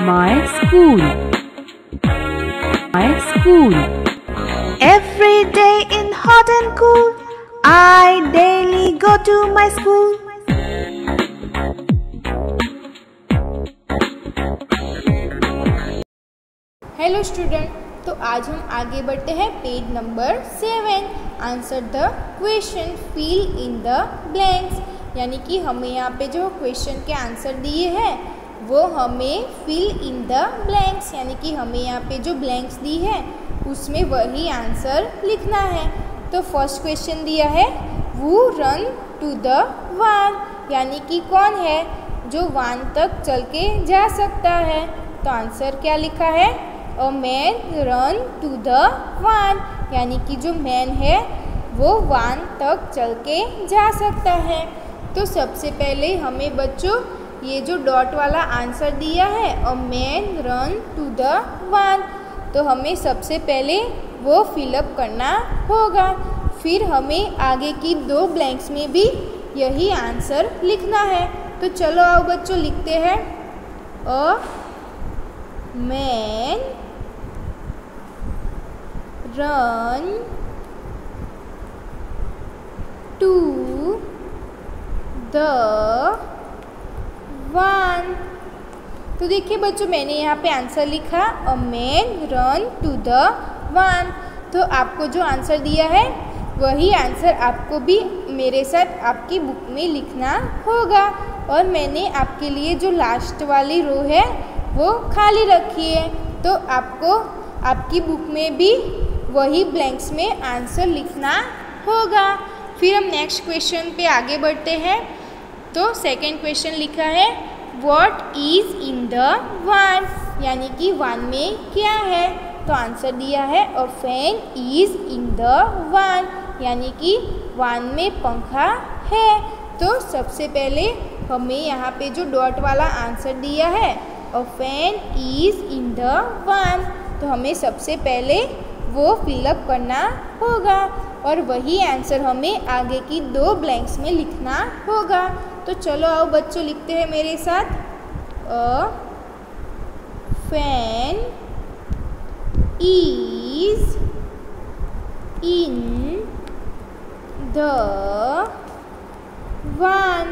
My school. My school. Every day in hot and cool, I daily go to my school. Hello student, तो आज हम आगे बढ़ते हैं page number 7। Answer the question, fill in the blanks. यानी कि हमें यहाँ पे जो क्वेश्चन के आंसर दिए हैं वो हमें फिल इन द ब्लैंक्स, यानी कि हमें यहाँ पे जो ब्लैंक्स दी है उसमें वही आंसर लिखना है। तो फर्स्ट क्वेश्चन दिया है वो रन टू द वान, यानी कि कौन है जो वान तक चल के जा सकता है। तो आंसर क्या लिखा है, a man run to the van, यानी कि जो मैन है वो वान तक चल के जा सकता है। तो सबसे पहले हमें बच्चों ये जो डॉट वाला आंसर दिया है a man run to the van, तो हमें सबसे पहले वो फिलअप करना होगा। फिर हमें आगे की दो ब्लैंक्स में भी यही आंसर लिखना है। तो चलो आओ बच्चों लिखते हैं, a man run to the van. तो देखिए बच्चों, मैंने यहाँ पे आंसर लिखा a man run to the van. तो आपको जो आंसर दिया है वही आंसर आपको भी मेरे साथ आपकी बुक में लिखना होगा। और मैंने आपके लिए जो लास्ट वाली रो है वो खाली रखी है, तो आपको आपकी बुक में भी वही ब्लैंक्स में आंसर लिखना होगा। फिर हम नेक्स्ट क्वेश्चन पे आगे बढ़ते हैं। तो सेकंड क्वेश्चन लिखा है what is in the van, यानी कि वान में क्या है। तो आंसर दिया है a fan is in the van, यानी कि वान में पंखा है। तो सबसे पहले हमें यहाँ पे जो डॉट वाला आंसर दिया है a fan is in the van, तो हमें सबसे पहले वो फिलअप करना होगा और वही आंसर हमें आगे की दो ब्लैंक्स में लिखना होगा। तो चलो आओ बच्चों लिखते हैं मेरे साथ, a fan is in the van.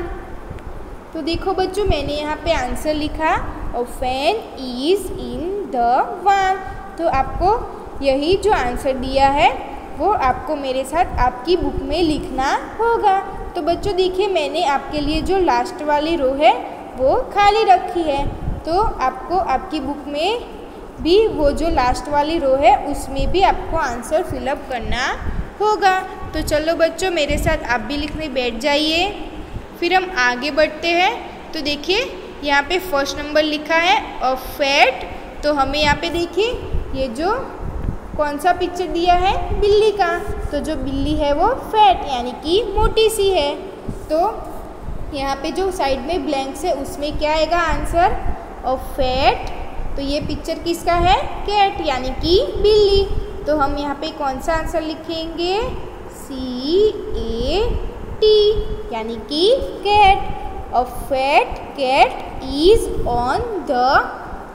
तो देखो बच्चों, मैंने यहाँ पे आंसर लिखा a fan is in the van. तो आपको यही जो आंसर दिया है वो आपको मेरे साथ आपकी बुक में लिखना होगा। तो बच्चों देखिए, मैंने आपके लिए जो लास्ट वाली रो है वो खाली रखी है, तो आपको आपकी बुक में भी वो जो लास्ट वाली रो है उसमें भी आपको आंसर फिलअप करना होगा। तो चलो बच्चों मेरे साथ आप भी लिखने बैठ जाइए। फिर हम आगे बढ़ते हैं। तो देखिए यहाँ पे फर्स्ट नंबर लिखा है अ फैट। तो हमें यहाँ पे देखिए ये जो कौन सा पिक्चर दिया है, बिल्ली का। तो जो बिल्ली है वो फैट यानी कि मोटी सी है। तो यहाँ पे जो साइड में ब्लैंक्स है उसमें क्या आएगा आंसर, अ फैट। तो ये पिक्चर किसका है, कैट यानी कि बिल्ली। तो हम यहाँ पे कौन सा आंसर लिखेंगे, CAT यानी कि cat. A fat cat is on the.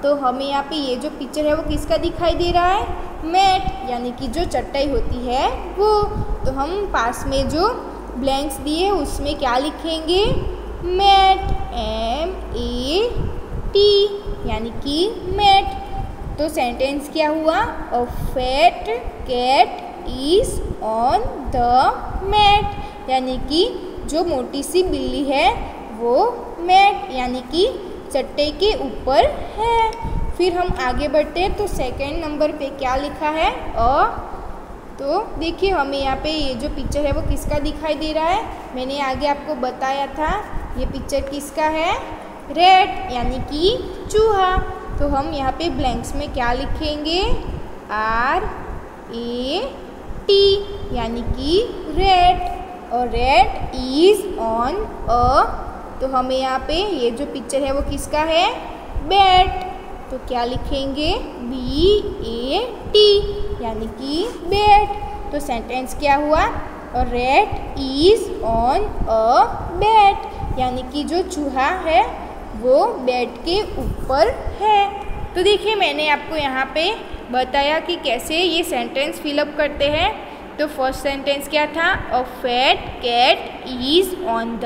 तो हमें यहाँ पे ये जो पिक्चर है वो किसका दिखाई दे रहा है, मैट यानी कि जो चटाई होती है वो। तो हम पास में जो ब्लैंक्स दिए उसमें क्या लिखेंगे, मैट, MAT यानी कि मैट। तो सेंटेंस क्या हुआ, a fat cat is on the mat, यानी कि जो मोटी सी बिल्ली है वो मैट यानी कि चट्टे के ऊपर है। फिर हम आगे बढ़ते हैं। तो सेकंड नंबर पे क्या लिखा है, तो देखिए हमें यहाँ पे ये जो पिक्चर है वो किसका दिखाई दे रहा है, मैंने आगे आपको बताया था ये पिक्चर किसका है, रैट यानी कि चूहा। तो हम यहाँ पे ब्लैंक्स में क्या लिखेंगे, RAT यानी कि रैट। और रैट इज ऑन अ। तो हमें यहाँ पे ये जो पिक्चर है वो किसका है, बैट। तो क्या लिखेंगे, BAT यानी कि बैट। तो सेंटेंस क्या हुआ, a rat is on a bat यानी कि जो चूहा है वो बेड के ऊपर है। तो देखिए मैंने आपको यहाँ पे बताया कि कैसे ये सेंटेंस फिलअप करते हैं। तो फर्स्ट सेंटेंस क्या था, a fat cat is on the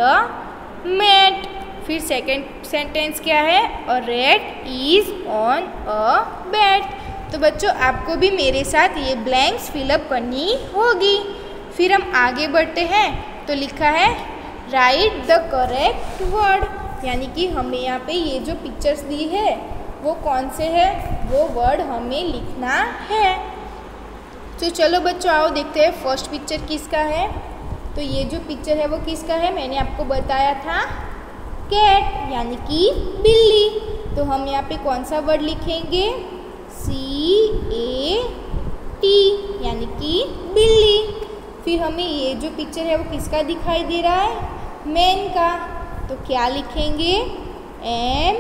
mat. फिर सेकंड सेंटेंस क्या है, a rat is on a bed. तो बच्चों आपको भी मेरे साथ ये ब्लैंक्स फिलअप करनी होगी। फिर हम आगे बढ़ते हैं। तो लिखा है राइट द करेक्ट वर्ड, यानी कि हमें यहाँ पे ये जो पिक्चर्स दी है वो कौन से है, वो वर्ड हमें लिखना है। तो चलो बच्चों आओ देखते हैं फर्स्ट पिक्चर किसका है। तो ये जो पिक्चर है वो किसका है, मैंने आपको बताया था कैट यानी कि बिल्ली। तो हम यहाँ पे कौन सा वर्ड लिखेंगे, CAT यानी कि बिल्ली। फिर हमें ये जो पिक्चर है वो किसका दिखाई दे रहा है, मैन का। तो क्या लिखेंगे, MAN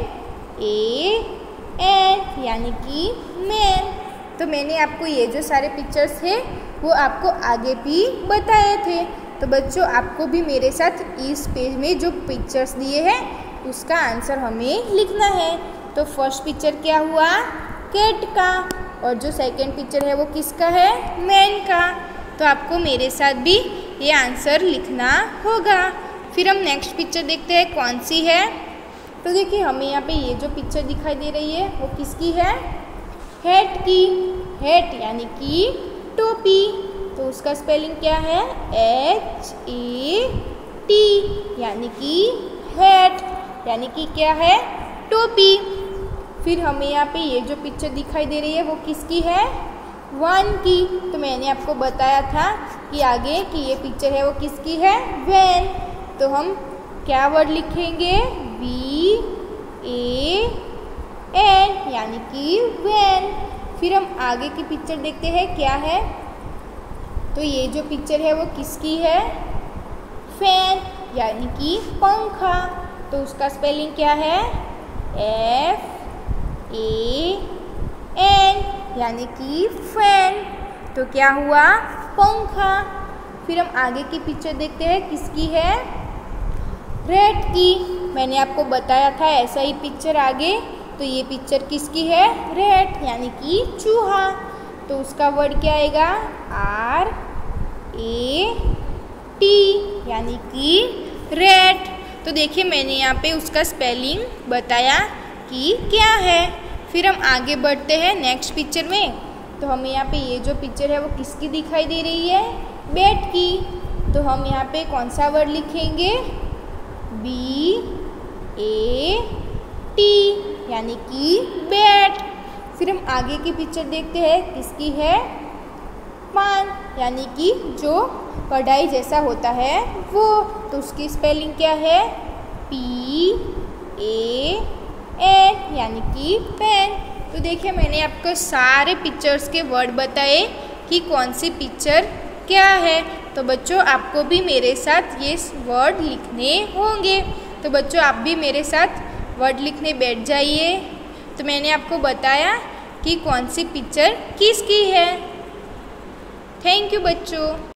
यानी कि मैन। तो मैंने आपको ये जो सारे पिक्चर्स थे वो आपको आगे भी बताए थे। तो बच्चों आपको भी मेरे साथ इस पेज में जो पिक्चर्स दिए हैं उसका आंसर हमें लिखना है। तो फर्स्ट पिक्चर क्या हुआ, कैट का, और जो सेकंड पिक्चर है वो किसका है, मैन का। तो आपको मेरे साथ भी ये आंसर लिखना होगा। फिर हम नेक्स्ट पिक्चर देखते हैं कौन सी है। तो देखिए हमें यहाँ पे ये जो पिक्चर दिखाई दे रही है वो किसकी है, हैट की। हैट यानी कि टोपी। तो उसका स्पेलिंग क्या है, HAT यानी कि हैट, यानी कि क्या है, टोपी। फिर हमें यहाँ पे ये जो पिक्चर दिखाई दे रही है वो किसकी है, वन की। तो मैंने आपको बताया था कि आगे कि ये पिक्चर है वो किसकी है, वैन। तो हम क्या वर्ड लिखेंगे, VAN यानी कि वैन। फिर हम आगे की पिक्चर देखते हैं क्या है। तो ये जो पिक्चर है वो किसकी है, फैन यानी कि पंखा। तो उसका स्पेलिंग क्या है, FAN यानी कि फैन। तो क्या हुआ, पंखा। फिर हम आगे की पिक्चर देखते हैं किसकी है, रैट की। मैंने आपको बताया था ऐसा ही पिक्चर आगे। तो ये पिक्चर किसकी है, रैट यानी कि चूहा। तो उसका वर्ड क्या आएगा, RAT यानी कि रैट। तो देखिए मैंने यहाँ पे उसका स्पेलिंग बताया कि क्या है। फिर हम आगे बढ़ते हैं नेक्स्ट पिक्चर में। तो हमें यहाँ पे ये जो पिक्चर है वो किसकी दिखाई दे रही है, बैट की। तो हम यहाँ पे कौन सा वर्ड लिखेंगे, BAT यानी कि बैट। फिर हम आगे की पिक्चर देखते हैं किसकी है, पान यानी कि जो कढ़ाई जैसा होता है वो। तो उसकी स्पेलिंग क्या है, PAN यानी कि पेन। तो देखिए मैंने आपको सारे पिक्चर्स के वर्ड बताए कि कौन सी पिक्चर क्या है। तो बच्चों आपको भी मेरे साथ ये वर्ड लिखने होंगे। तो बच्चों आप भी मेरे साथ वर्ड लिखने बैठ जाइए। तो मैंने आपको बताया कि कौन सी पिक्चर किसकी है। थैंक यू बच्चों।